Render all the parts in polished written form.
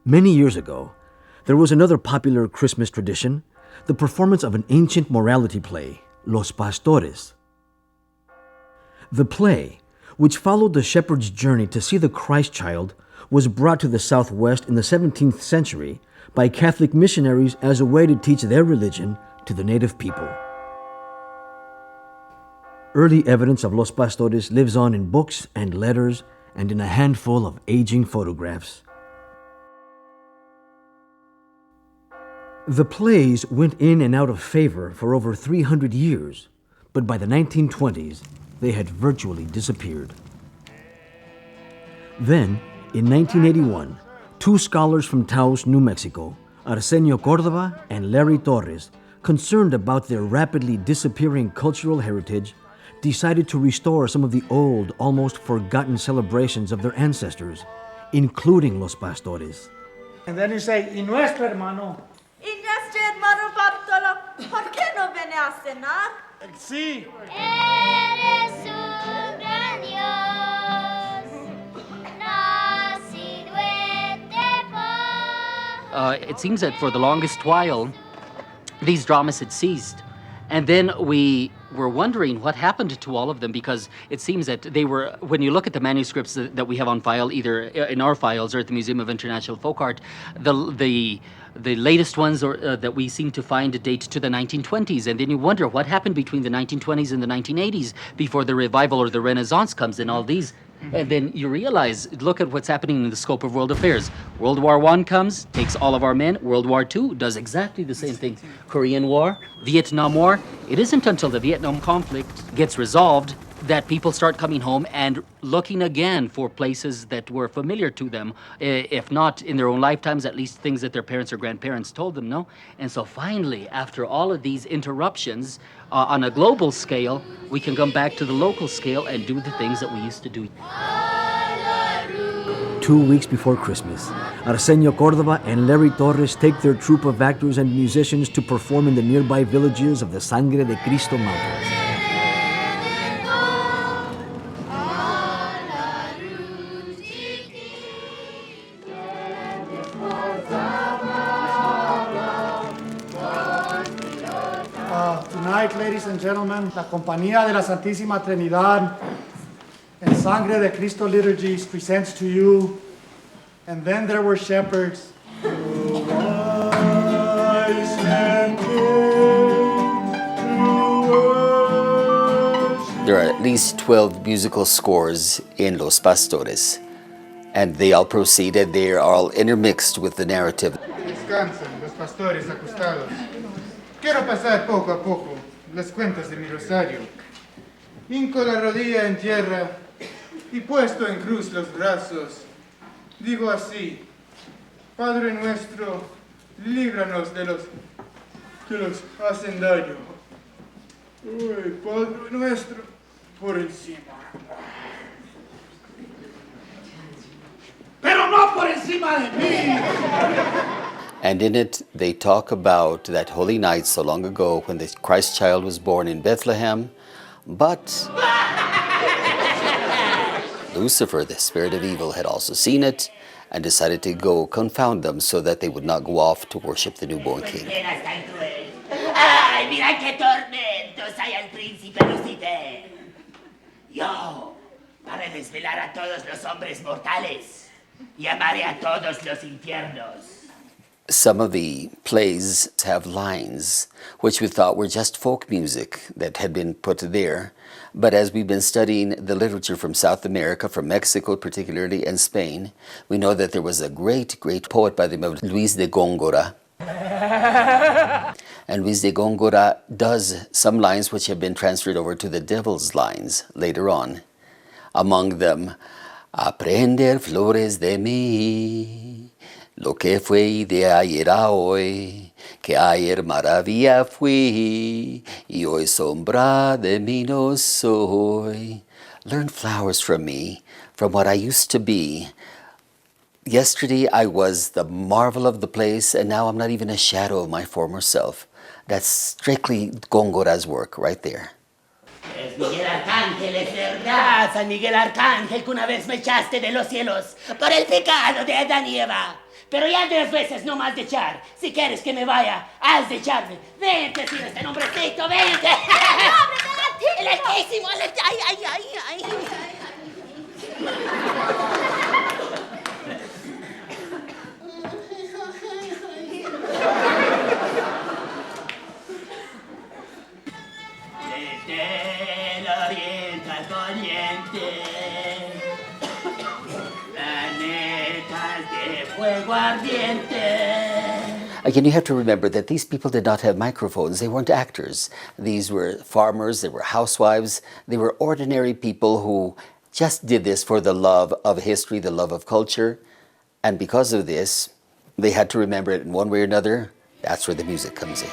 Many years ago, there was another popular Christmas tradition, the performance of an ancient morality play, Los Pastores. The play, which followed the shepherd's journey to see the Christ child, was brought to the Southwest in the 17th century by Catholic missionaries as a way to teach their religion to the native people. Early evidence of Los Pastores lives on in books and letters and in a handful of aging photographs. The plays went in and out of favor for over 300 years, but by the 1920s, they had virtually disappeared. Then, in 1981, two scholars from Taos, New Mexico, Arsenio Cordova and Larry Torres, concerned about their rapidly disappearing cultural heritage, decided to restore some of the old, almost forgotten celebrations of their ancestors, including Los Pastores. And then you say, y nuestro hermano. Y nuestro hermano Bartolo, ¿por qué no viene a cenar? Sí. Eres un gran Dios, nacido en paz. It seems that for the longest while, these dramas had ceased. And then we were wondering what happened to all of them, because it seems that they were, when you look at the manuscripts that we have on file, either in our files or at the Museum of International Folk Art, the latest ones that we seem to find date to the 1920s. And then you wonder what happened between the 1920s and the 1980s before the revival or the Renaissance comes in all these. And then you realize, look at what's happening in the scope of world affairs. World War I comes, takes all of our men. World War II does exactly the same thing. Korean War, Vietnam War. It isn't until the Vietnam conflict gets resolved that people start coming home and looking again for places that were familiar to them, if not in their own lifetimes, at least things that their parents or grandparents told them, no? And so finally, after all of these interruptions, on a global scale, we can come back to the local scale and do the things that we used to do. 2 weeks before Christmas, Arsenio Cordova and Larry Torres take their troupe of actors and musicians to perform in the nearby villages of the Sangre de Cristo Mountains. Tonight, ladies and gentlemen, la Compañía de la Santísima Trinidad and Sangre de Cristo Liturgies presents to you, And Then There Were Shepherds. There are at least 12 musical scores in Los Pastores, and they all proceeded. They are all intermixed with the narrative. Descansen los pastores acostados. Quiero pasar poco a poco las cuentas de mi rosario. Hinco la rodilla en tierra y puesto en cruz los brazos, digo así: Padre nuestro, líbranos de los que nos hacen daño. Uy, Padre nuestro, por encima. Pero no por encima de mí. And in it, they talk about that holy night so long ago when the Christ child was born in Bethlehem. But Lucifer, the spirit of evil, had also seen it and decided to go confound them so that they would not go off to worship the newborn king. ¡Ay, mira qué tormentos hay al príncipe Lucifer! Yo, para desvelar a todos los hombres mortales, llamaré a todos los infiernos. Some of the plays have lines which we thought were just folk music that had been put there. But as we've been studying the literature from South America, from Mexico particularly, and Spain, we know that there was a great, great poet by the name of Luis de Góngora. And Luis de Góngora does some lines which have been transferred over to the devil's lines later on. Among them, aprender flores de mí, lo que fue de ayer a hoy, que ayer maravilla fui, y hoy sombra de mí no soy. Learn flowers from me, from what I used to be. Yesterday I was the marvel of the place, and now I'm not even a shadow of my former self. That's strictly Góngora's work right there. Es Miguel Arcángel, es verdad, San Miguel Arcángel, que una vez me echaste de los cielos por el pecado de Adán y Eva. Pero ya 2 veces no más de echar. Si quieres que me vaya, has de echarme. Vente, sin este nombrecito, vente. ¡El Altísimo! ¡Ay! Desde el oriente al poniente, planetas de fuego ardiente. Again, you have to remember that these people did not have microphones. They weren't actors. These were farmers, they were housewives, they were ordinary people who just did this for the love of history, the love of culture. And because of this, they had to remember it in one way or another. That's where the music comes in.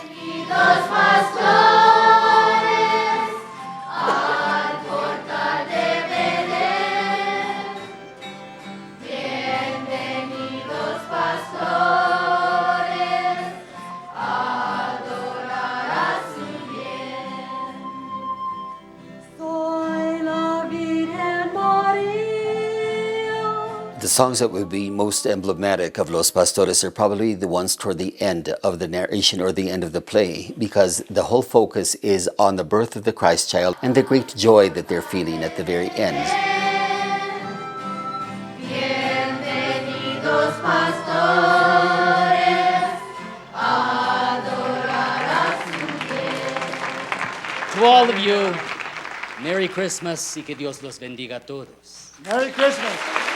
The songs that would be most emblematic of Los Pastores are probably the ones toward the end of the narration or the end of the play, because the whole focus is on the birth of the Christ child and the great joy that they're feeling at the very end. To all of you, Merry Christmas y que Dios los bendiga a todos. Merry Christmas.